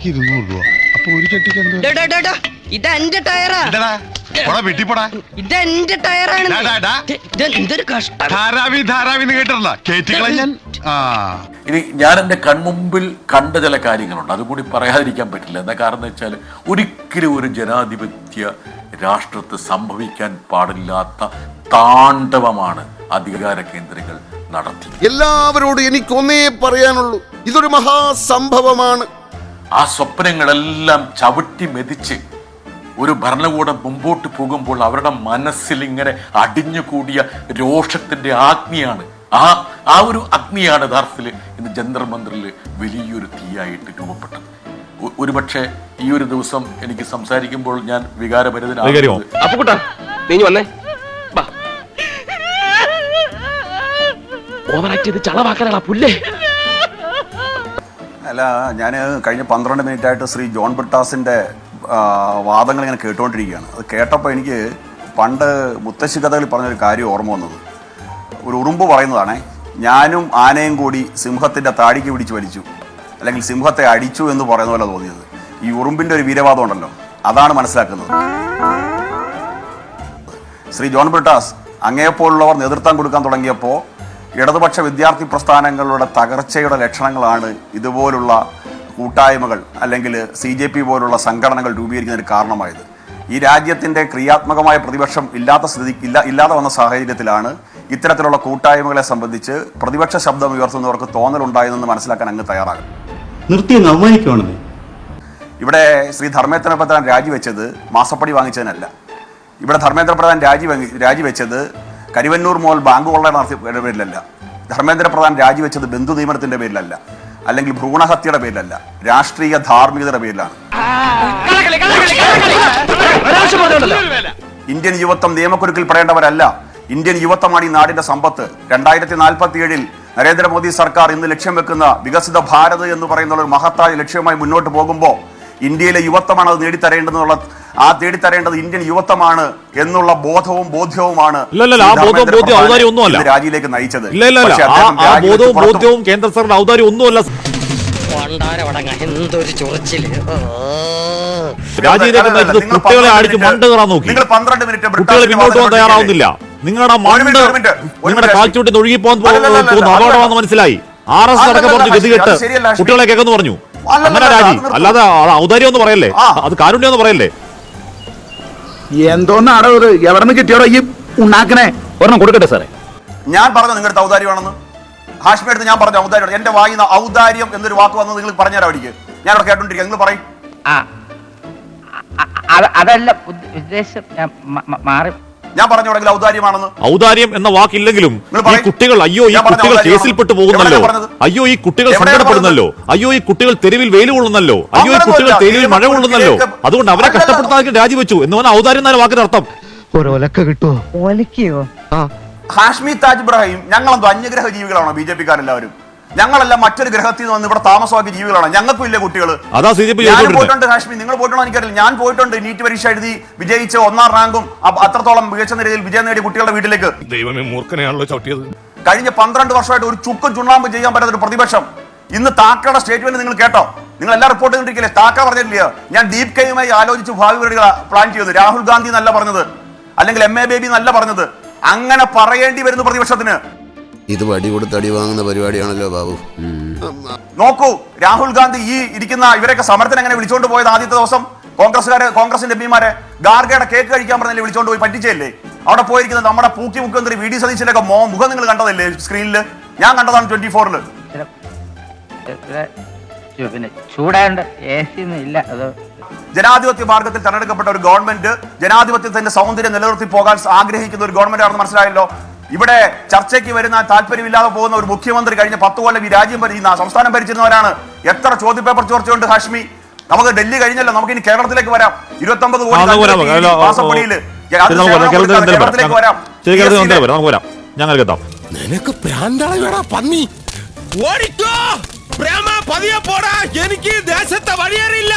ചട്ടിക്ക് 200 രൂപ. അപ്പൊ ഒരു ചട്ടിക്ക് എന്താ? ഇത് എന്റെ ടയറാ. ഇതെന്റെ ടയറാണ്. എന്തൊരു കഷ്ടം. ഇനി ഞാൻ എൻ്റെ കൺമുമ്പിൽ കണ്ട ചില കാര്യങ്ങളുണ്ട്, അതുകൂടി പറയാതിരിക്കാൻ പറ്റില്ല. എന്താ കാരണം എന്ന് വെച്ചാൽ, ഒരിക്കലും ഒരു ജനാധിപത്യ രാഷ്ട്രത്ത് സംഭവിക്കാൻ പാടില്ലാത്ത താണ്ഡവമാണ് അധികാര കേന്ദ്രങ്ങൾ നടത്തി. എല്ലാവരോടും എനിക്കൊന്നേ പറയാനുള്ളൂ, ഇതൊരു മഹാസംഭവമാണ്. ആ സ്വപ്നങ്ങളെല്ലാം ചവിട്ടി മെതിച്ച് ഒരു ഭരണകൂടം മുമ്പോട്ട് പോകുമ്പോൾ അവരുടെ മനസ്സിൽ ഇങ്ങനെ അടിഞ്ഞുകൂടിയ രോഷത്തിന്റെ അഗ്നിയാണ്. ആ ഒരു അഗ്നിയാണ് യഥാർത്ഥത്തിൽ ഇന്ന് ജന്തർ മന്ദിറിൽ വലിയൊരു തീയായിട്ട് രൂപപ്പെട്ടത്. ഒരുപക്ഷെ ഈ ഒരു ദിവസം എനിക്ക് സംസാരിക്കുമ്പോൾ ഞാൻ വികാരഭരിതനാകുന്നത്. അല്ല, ഞാൻ കഴിഞ്ഞ 12 മിനിറ്റായിട്ട് ശ്രീ ജോൺ ബ്രിട്ടാസിൻ്റെ വാദങ്ങൾ ഇങ്ങനെ കേട്ടുകൊണ്ടിരിക്കുകയാണ്. അത് കേട്ടപ്പോൾ എനിക്ക് പണ്ട് മുത്തശ്ശി കഥകളിൽ പറഞ്ഞൊരു കാര്യം ഓർമ്മ വന്നത്. ഒരു ഉറുമ്പ് പറയുന്നതാണേ, ഞാനും ആനയും കൂടി സിംഹത്തിൻ്റെ താടിക്ക് പിടിച്ച് വലിച്ചു, അല്ലെങ്കിൽ സിംഹത്തെ അടിച്ചു എന്ന് പറയുന്ന പോലെ തോന്നിയത്. ഈ ഉറുമ്പിൻ്റെ ഒരു വീരവാദം ഉണ്ടല്ലോ, അതാണ് മനസ്സിലാക്കുന്നത്. ശ്രീ ജോൺ ബ്രിട്ടാസ്, അങ്ങയെപ്പോലുള്ളവർ നേതൃത്വം കൊടുക്കാൻ തുടങ്ങിയപ്പോൾ ഇടതുപക്ഷ വിദ്യാർത്ഥി പ്രസ്ഥാനങ്ങളുടെ തകർച്ചയുടെ ലക്ഷണങ്ങളാണ് ഇതുപോലുള്ള കൂട്ടായ്മകൾ അല്ലെങ്കിൽ CJP പോലുള്ള സംഘടനകൾ രൂപീകരിക്കുന്നതിന് കാരണമായത്. ഈ രാജ്യത്തിൻ്റെ ക്രിയാത്മകമായ പ്രതിപക്ഷം ഇല്ലാതെ വന്ന സാഹചര്യത്തിലാണ് ഇത്തരത്തിലുള്ള കൂട്ടായ്മകളെ സംബന്ധിച്ച് പ്രതിപക്ഷ ശബ്ദം ഉയർത്തുന്നവർക്ക് തോന്നലുണ്ടായതെന്ന് മനസ്സിലാക്കാൻ അങ്ങ് തയ്യാറാകും. ഇവിടെ ശ്രീ ധർമ്മേന്ദ്ര പ്രധാൻ രാജിവെച്ചത് മാസപ്പടി വാങ്ങിച്ചതിനല്ല. ഇവിടെ ധർമ്മേന്ദ്ര പ്രധാൻ രാജിവെച്ചത് കരുവന്നൂർ മോൾ ബാങ്ക് കൊള്ള നടത്തിയ പേരിലല്ല. ധർമ്മേന്ദ്ര പ്രധാൻ രാജിവെച്ചത് ബന്ധു നിയമനത്തിന്റെ പേരിലല്ല, അല്ലെങ്കിൽ ഭ്രൂണഹത്യയുടെ പേരിലല്ല, രാഷ്ട്രീയ ധാർമ്മികതയുടെ പേരിലാണ്. ഇന്ത്യൻ യുവത്വം നിയമക്കുരുക്കിൽ പെടേണ്ടവരല്ല. ഇന്ത്യൻ യുവത്വമാണ് ഈ നാടിന്റെ സമ്പത്ത്. 2047 നരേന്ദ്രമോദി സർക്കാർ ഇന്ന് ലക്ഷ്യം വെക്കുന്ന വികസിത ഭാരത് എന്ന് പറയുന്ന ഒരു മഹത്തായ ലക്ഷ്യവുമായി മുന്നോട്ട് പോകുമ്പോൾ ഇന്ത്യയിലെ യുവത്വമാണ് അത് നേടിത്തരേണ്ടത് ഇന്ത്യൻ യുവത്വമാണ് എന്നുള്ള ബോധ്യവുമാണ് രാജിയിലേക്ക് നയിച്ചത്. കേന്ദ്ര സർക്കാർ ഔദാര്യം ഒന്നുമല്ല. കുട്ടികളെ അടിച്ച് മണ്ട് കയറാൻ നോക്കി. കുട്ടികൾ പിന്നോട്ട് പോകാൻ തയ്യാറാവുന്നില്ല. നിങ്ങളുടെ കാൽച്ചൂട്ടി ഒഴുകിപ്പോകാൻ പോകുന്ന അപകടമാണെന്ന് മനസ്സിലായി. RS അടക്കം പറഞ്ഞു ഗതികെട്ട് കുട്ടികളെ കേൾക്കെന്ന് പറഞ്ഞു. അങ്ങനെ രാജി, അല്ലാതെ ഔദാര്യം ഒന്ന് പറയല്ലേ, അത് കാരുണ്യം ഒന്ന് പറയല്ലേ. എന്തോന്നാടോ ഇത്, എവിടെ നിന്ന് കിട്ടിയോടോ ഈ ഉണ്ടാക്കണേ? ഒരെണ്ണം കൊടുക്കട്ടെ സാറേ. ഞാൻ പറഞ്ഞു നിങ്ങളുടെ ഔദാര്യമാണെന്ന്. ഹാഷ്മി എടുത്ത് ഞാൻ പറഞ്ഞു ഔദാര്യം. എന്റെ വായിന്ന് ഔദാര്യം എന്നൊരു വാക്ക് വന്നത് നിങ്ങൾ പറഞ്ഞുതരാം. അവർക്ക് ഞാൻ അവിടെ കേട്ടോണ്ടിരിക്കുക, നിങ്ങൾ പറയും. അതല്ല ഉദ്ദേശം, മാറി. ഞാൻ പറഞ്ഞു തുടങ്ങി ഔദാര്യമാണെന്ന്. ഔദാര്യം എന്ന വാക്കില്ലെങ്കിലും ഈ കുട്ടികൾ, അയ്യോ ഈ കുട്ടികൾ കേസിൽപ്പെട്ടു പോകുന്നല്ലോ, അയ്യോ ഈ കുട്ടികൾ സങ്കടപ്പെടുന്നല്ലോ, അയ്യോ ഈ കുട്ടികൾ തെരുവിൽ വെയിൽ കൊള്ളുന്നല്ലോ, അയ്യോ ഈ കുട്ടികൾ തെരുവിൽ മഴ കൊള്ളുന്നല്ലോ, അതുകൊണ്ട് അവരെ കഷ്ടപ്പെടുത്താൻ രാജിവെച്ചു എന്ന് പറഞ്ഞാൽ ഔദാര്യം എന്നാണ് വാക്കിന്റെ അർത്ഥം. ഹാഷ്മി താജ് ഇബ്രാഹിം, ഞങ്ങളെന്തോ അന്യഗ്രഹ ജീവികളാണോ BJP-ക്കാരെല്ലാവരും? ഞങ്ങളെല്ലാം മറ്റൊരു ഗ്രഹത്തിൽ നിന്ന് ഇവിടെ താമസമാക്കിയ ജീവികളാണ്. ഞങ്ങൾക്കും ഇല്ലേ കുട്ടികൾ? ഞാൻ പോയിട്ടുണ്ട് ഹാഷ്മി, നിങ്ങൾ പോയിട്ടുണ്ടോ എനിക്കറിയില്ല. ഞാൻ പോയിട്ടുണ്ട്. നീറ്റ് പരീക്ഷ എഴുതി വിജയിച്ച് 1ാം റാങ്കും അത്രത്തോളം മികച്ച നിലയിൽ വിജയം നേടിയ കുട്ടികളുടെ വീട്ടിലേക്ക്. ദൈവമേ, മൂർഖനെയാണല്ലോ ചവിട്ടിയത്. കഴിഞ്ഞ 12 വർഷമായിട്ട് ഒരു ചുക്കും ചുണ്ണാമ്പും ചെയ്യാൻ പറ്റാത്ത ഒരു പ്രതിപക്ഷം. ഇന്ന് താക്കയുടെ സ്റ്റേറ്റ്മെന്റ് നിങ്ങൾ കേട്ടോ? നിങ്ങൾ എല്ലാ റിപ്പോർട്ട് കണ്ടിരിക്കില്ലേ? താക്ക പറഞ്ഞിട്ടില്ല, ഞാൻ ദീപ് കെയുമായി ആലോചിച്ച് ഭാവി പരിപാടികൾ പ്ലാൻ ചെയ്തു. രാഹുൽ ഗാന്ധി എന്നല്ല പറഞ്ഞത്, അല്ലെങ്കിൽ MA ബേബി എന്നല്ല പറഞ്ഞത്. അങ്ങനെ പറയേണ്ടി വരുന്നു പ്രതിപക്ഷത്തിന്. ഇത് വടി കൊടുത്ത് അടി വാങ്ങുന്ന പരിപാടിയാണല്ലോ ബാബു. നോക്കൂ, രാഹുൽ ഗാന്ധി ഈ ഇരിക്കുന്ന ഇവരൊക്കെ സമരത്തിന് എങ്ങനെ വിളിച്ചോണ്ട് പോയത്? ആദ്യത്തെ ദിവസം കോൺഗ്രസിന്റെ MPമാരെ ഗാർഗയുടെ കേക്ക് കഴിക്കാൻ പറഞ്ഞല്ലേ വിളിച്ചോണ്ട് പോയി പറ്റിച്ചല്ലേ? അവിടെ പോയിരിക്കുന്നത് നമ്മുടെ പൂക്കി മുഖ്യമന്ത്രി VD സതീശന്റെ ഒക്കെ മുഖം നിങ്ങൾ കണ്ടതല്ലേ സ്ക്രീനിൽ? ഞാൻ കണ്ടതാണ് 24-ല്. ജനാധിപത്യ മാർഗത്തിൽ തെരഞ്ഞെടുക്കപ്പെട്ട ഒരു ഗവൺമെന്റ് ജനാധിപത്യത്തിന്റെ സൗന്ദര്യം നിലനിർത്തി പോകാൻ ആഗ്രഹിക്കുന്ന ഒരു ഗവൺമെന്റ് ആണെന്ന് മനസ്സിലായല്ലോ. ഇവിടെ ചർച്ചയ്ക്ക് വരുന്ന താല്പര്യമില്ലാതെ പോകുന്ന ഒരു മുഖ്യമന്ത്രി കഴിഞ്ഞ 10 കൊല്ലം ഈ രാജ്യം സംസ്ഥാനം ഭരിച്ചിരുന്നവരാണ്. എത്ര ചോദ്യപേപ്പർ ചോർച്ചയുണ്ട് ഹാഷ്മി? നമുക്ക് ഡൽഹി കഴിഞ്ഞല്ലോ, നമുക്ക് ഇനി കേരളത്തിലേക്ക് വരാം. 29 കോടി മാസപ്പടിയില് കേരളത്തിലേക്ക് വരാം. നിനക്ക് ഭ്രാന്താളാ പന്നി. ഓടിക്കോ പ്രേമ, പതിയെ പോടാ. എനിക്ക് ദേശത്തെ വഴിയേറിയില്ല.